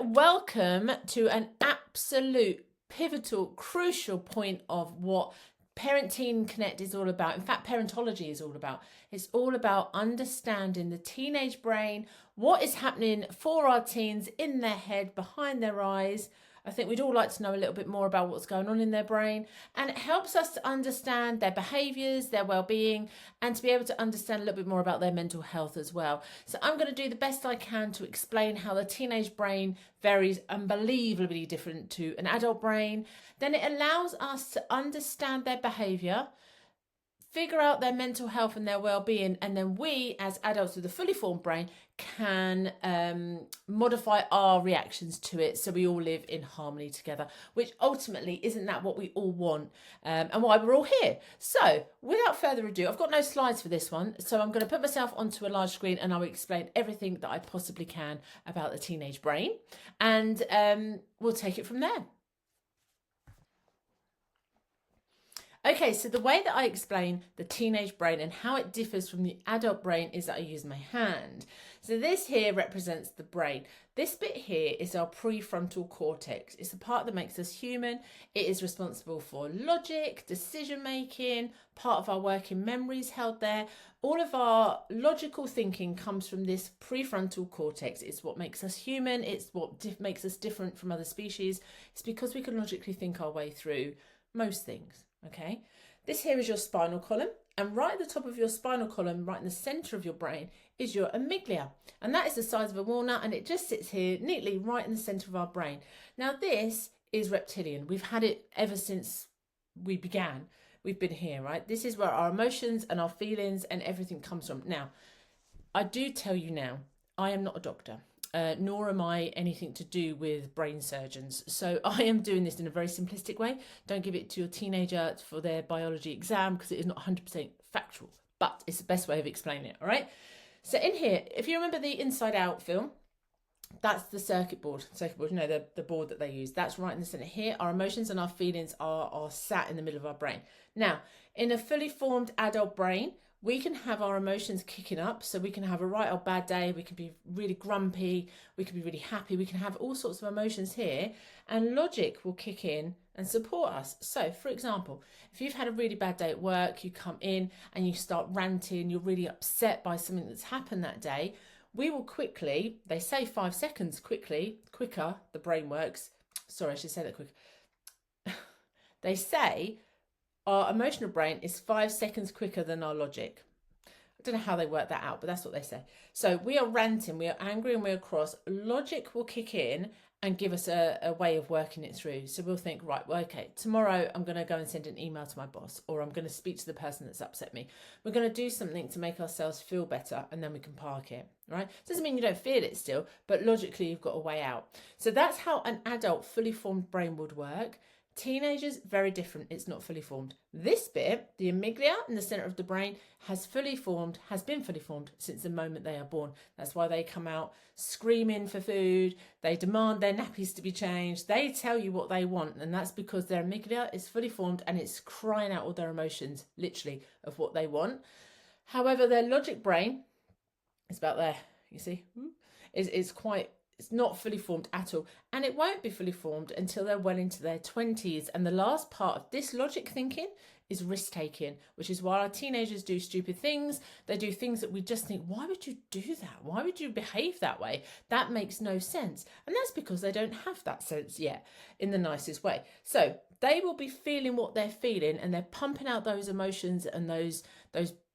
welcome to an absolute pivotal, crucial point of what Parent Teen Connect is all about. In fact, parentology is all about. It's all about understanding the teenage brain, what is happening for our teens in their head, behind their eyes. I think we'd all like to know a little bit more about what's going on in their brain, and it helps us to understand their behaviours, their well-being, and to be able to understand a little bit more about their mental health as well. So I'm going to do the best I can to explain how the teenage brain varies unbelievably different to an adult brain. Then it allows us to understand their behaviour, figure out their mental health and their well-being, and then we as adults with a fully formed brain can modify our reactions to it so we all live in harmony together, which ultimately isn't that what we all want, and why we're all here. So without further ado, I've got no slides for this one, so I'm going to put myself onto a large screen and I'll explain everything that I possibly can about the teenage brain, and we'll take it from there. Okay, so the way that I explain the teenage brain and how it differs from the adult brain is that I use my hand. So this here represents the brain. This bit here is our prefrontal cortex. It's the part that makes us human. It is responsible for logic, decision making, part of our working memories held there. All of our logical thinking comes from this prefrontal cortex. It's what makes us human. It's what makes us different from other species. It's because we can logically think our way through most things. Okay, this here is your spinal column, and right at the top of your spinal column, right in the center of your brain, is your amygdala, and that is the size of a walnut, and it just sits here neatly right in the center of our brain. Now this is reptilian. We've had it ever since we began. We've been here, right? This is where our emotions and our feelings and everything comes from. Now, I do tell you now, I am not a doctor. Nor am I anything to do with brain surgeons. So I am doing this in a very simplistic way. Don't give it to your teenager for their biology exam because it is not 100% factual, but it's the best way of explaining it, all right? So in here, if you remember the Inside Out film, that's the circuit board, you know, the board that they use. That's right in the center here. Our emotions and our feelings are sat in the middle of our brain. Now, in a fully formed adult brain, we can have our emotions kicking up. So we can have a right or bad day. We can be really grumpy. We can be really happy. We can have all sorts of emotions here, and logic will kick in and support us. So for example, if you've had a really bad day at work, you come in and you start ranting, you're really upset by something that's happened that day, we will quickly, they say 5 seconds quicker, the brain works. Sorry, I should say that quick. They say our emotional brain is 5 seconds quicker than our logic. I don't know how they work that out, but that's what they say. So we are ranting, we are angry, and we are cross. Logic will kick in and give us a way of working it through. So we'll think, right, well, okay, tomorrow I'm going to go and send an email to my boss, or I'm going to speak to the person that's upset me. We're going to do something to make ourselves feel better, and then we can park it, right? Doesn't mean you don't feel it still, but logically you've got a way out. So that's how an adult fully formed brain would work. Teenagers, very different. It's not fully formed. This bit, the amygdala in the center of the brain, has been fully formed since the moment they are born. That's why they come out screaming for food. They demand their nappies to be changed. They tell you what they want, and that's because their amygdala is fully formed and it's crying out all their emotions, literally, of what they want. However, their logic brain is about there, you see, it's not fully formed at all, and it won't be fully formed until they're well into their 20s. And the last part of this logic thinking is risk taking, which is why our teenagers do stupid things. They do things that we just think, why would you do that? Why would you behave that way? That makes no sense. And that's because they don't have that sense yet in the nicest way. So they will be feeling what they're feeling, and they're pumping out those emotions and those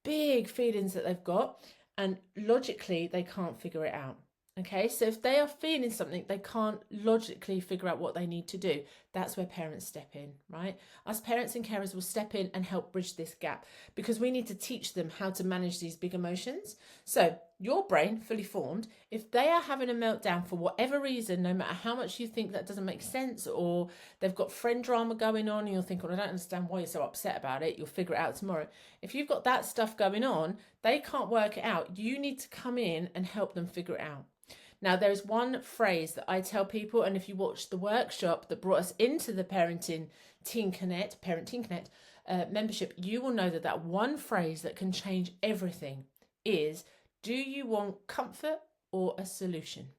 big feelings that they've got, and logically they can't figure it out. Okay, so if they are feeling something, they can't logically figure out what they need to do. That's where parents step in, right? Us parents and carers will step in and help bridge this gap, because we need to teach them how to manage these big emotions. So your brain, fully formed, if they are having a meltdown for whatever reason, no matter how much you think that doesn't make sense, or they've got friend drama going on and you'll think, well, I don't understand why you're so upset about it, you'll figure it out tomorrow. If you've got that stuff going on, they can't work it out. You need to come in and help them figure it out. Now, there's one phrase that I tell people, and if you watch the workshop that brought us into the Parent Teen Connect membership, you will know that one phrase that can change everything is, do you want comfort or a solution?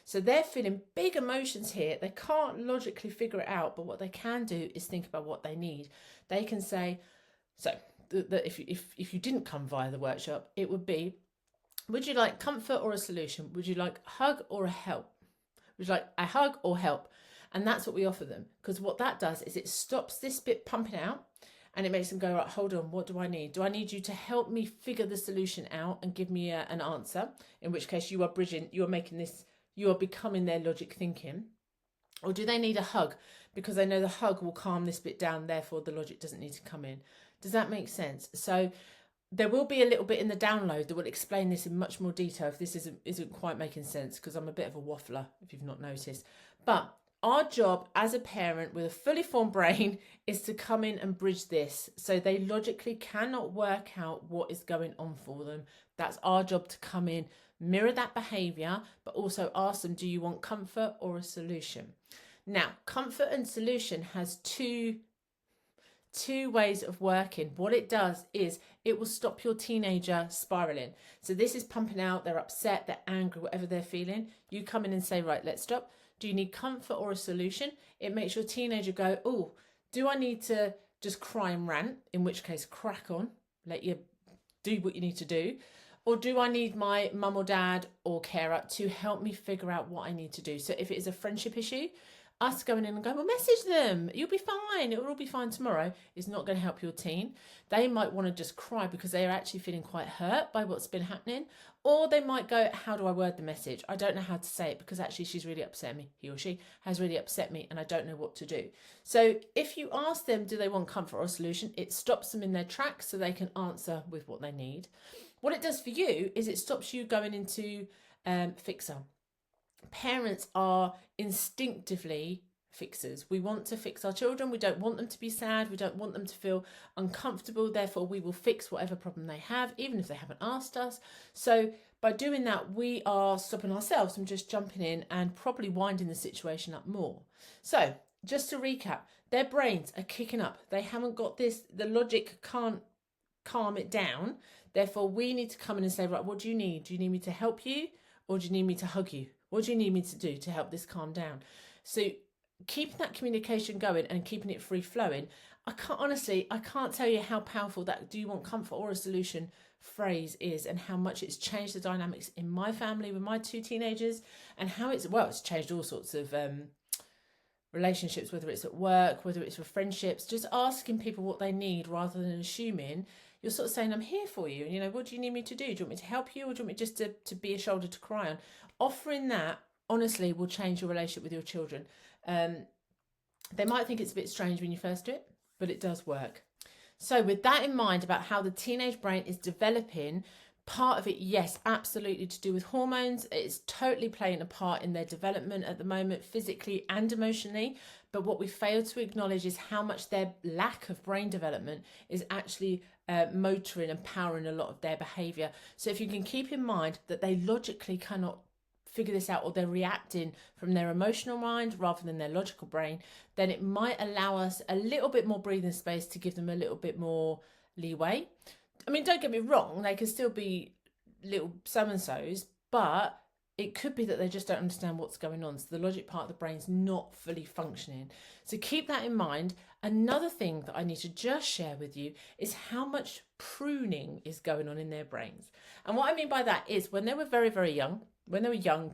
So they're feeling big emotions here. They can't logically figure it out, but what they can do is think about what they need. They can say, so if you didn't come via the workshop, it would be, would you like comfort or a solution? Would you like a hug or a help? Would you like a hug or help? And that's what we offer them, because what that does is it stops this bit pumping out and it makes them go, right, hold on, what do I need? Do I need you to help me figure the solution out and give me an answer? In which case you are bridging, you are making this, you are becoming their logic thinking. Or do they need a hug? Because they know the hug will calm this bit down, therefore the logic doesn't need to come in. Does that make sense? So there will be a little bit in the download that will explain this in much more detail if this isn't quite making sense, because I'm a bit of a waffler, if you've not noticed. But our job as a parent with a fully formed brain is to come in and bridge this so they logically cannot work out what is going on for them. That's our job, to come in, mirror that behaviour, but also ask them, do you want comfort or a solution? Now, comfort and solution has two ways of working. What it does is it will stop your teenager spiraling. So this is pumping out, they're upset, they're angry, whatever they're feeling. You come in and say, right, let's stop. Do you need comfort or a solution? It makes your teenager go, oh, do I need to just cry and rant? In which case, crack on, let you do what you need to do. Or do I need my mum or dad or carer to help me figure out what I need to do? So if it is a friendship issue, us going in and going, well, message them, you'll be fine, it'll all be fine tomorrow, is not going to help your teen. They might want to just cry because they are actually feeling quite hurt by what's been happening. Or they might go, how do I word the message? I don't know how to say it because actually she's really upset me. He or she has really upset me and I don't know what to do. So if you ask them, do they want comfort or a solution? It stops them in their tracks so they can answer with what they need. What it does for you is it stops you going into fixer. Parents are instinctively fixers. We want to fix our children. We don't want them to be sad. We don't want them to feel uncomfortable. Therefore, we will fix whatever problem they have, even if they haven't asked us. So by doing that, we are stopping ourselves from just jumping in and probably winding the situation up more. So just to recap, their brains are kicking up. They haven't got this, the logic can't calm it down. Therefore, we need to come in and say, right, what do you need? Do you need me to help you or do you need me to hug you? What do you need me to do to help this calm down? So keeping that communication going and keeping it free flowing, I can't tell you how powerful that do you want comfort or a solution phrase is, and how much it's changed the dynamics in my family with my two teenagers, and how it's changed all sorts of relationships, whether it's at work, whether it's with friendships. Just asking people what they need rather than assuming. You're sort of saying, I'm here for you. And, what do you need me to do? Do you want me to help you, or do you want me just to be a shoulder to cry on? Offering that, honestly, will change your relationship with your children. They might think it's a bit strange when you first do it, but it does work. So with that in mind about how the teenage brain is developing, part of it, yes, absolutely to do with hormones. It's totally playing a part in their development at the moment, physically and emotionally. But what we fail to acknowledge is how much their lack of brain development is actually motoring and powering a lot of their behaviour. So if you can keep in mind that they logically cannot figure this out, or they're reacting from their emotional mind rather than their logical brain, then it might allow us a little bit more breathing space to give them a little bit more leeway. I mean, don't get me wrong, they can still be little so-and-sos, but it could be that they just don't understand what's going on. So the logic part of the brain's not fully functioning. So keep that in mind. Another thing that I need to just share with you is how much pruning is going on in their brains. And what I mean by that is when they were very, very young, when they were young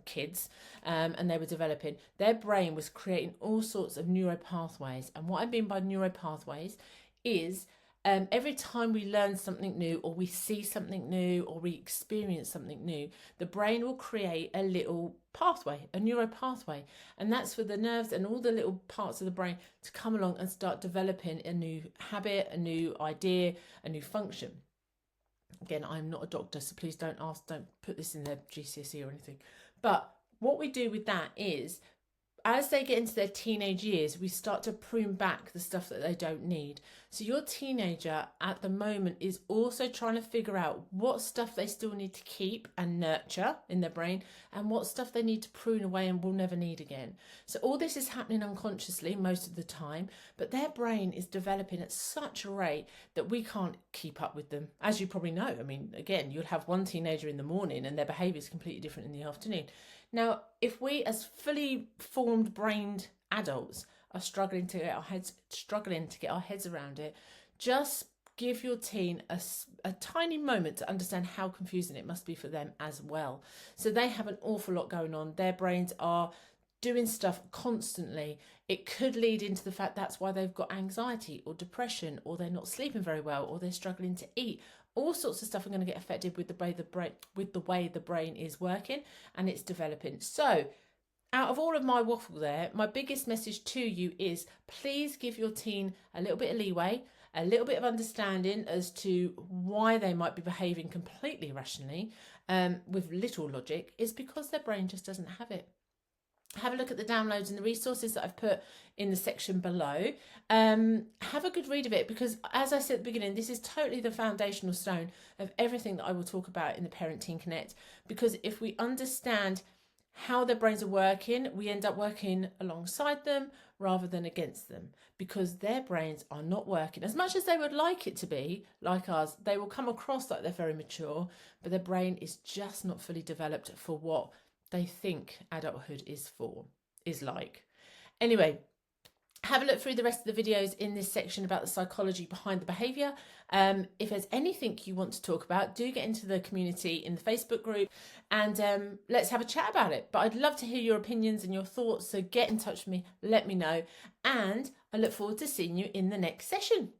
kids and they were developing, their brain was creating all sorts of neuropathways. And what I mean by neuropathways is every time we learn something new, or we see something new, or we experience something new, the brain will create a little pathway, a neuropathway. And that's for the nerves and all the little parts of the brain to come along and start developing a new habit, a new idea, a new function. Again, I'm not a doctor, so please don't put this in their GCSE or anything. But what we do with that is, as they get into their teenage years, we start to prune back the stuff that they don't need. So your teenager at the moment is also trying to figure out what stuff they still need to keep and nurture in their brain and what stuff they need to prune away and will never need again. So all this is happening unconsciously most of the time, but their brain is developing at such a rate that we can't keep up with them. As you probably know, I mean, again, you'll have one teenager in the morning and their behaviour is completely different in the afternoon. Now, if we as fully formed brained adults are struggling to get our heads around it, just give your teen a tiny moment to understand how confusing it must be for them as well. So they have an awful lot going on. Their brains are doing stuff constantly. It could lead into the fact that's why they've got anxiety or depression, or they're not sleeping very well, or they're struggling to eat. All sorts of stuff are going to get affected with the way the brain is working and it's developing. So out of all of my waffle there, my biggest message to you is please give your teen a little bit of leeway, a little bit of understanding as to why they might be behaving completely irrationally with little logic. Is because their brain just doesn't have it. Have a look at the downloads and the resources that I've put in the section below. Have a good read of it, because as I said at the beginning, this is totally the foundational stone of everything that I will talk about in the Parent Teen Connect. Because if we understand how their brains are working, we end up working alongside them rather than against them, because their brains are not working as much as they would like it to be, like ours. They will come across like they're very mature, but their brain is just not fully developed for what they think adulthood is like. Anyway, have a look through the rest of the videos in this section about the psychology behind the behaviour. If there's anything you want to talk about, do get into the community in the Facebook group and let's have a chat about it. But I'd love to hear your opinions and your thoughts, so get in touch with me, let me know, and I look forward to seeing you in the next session.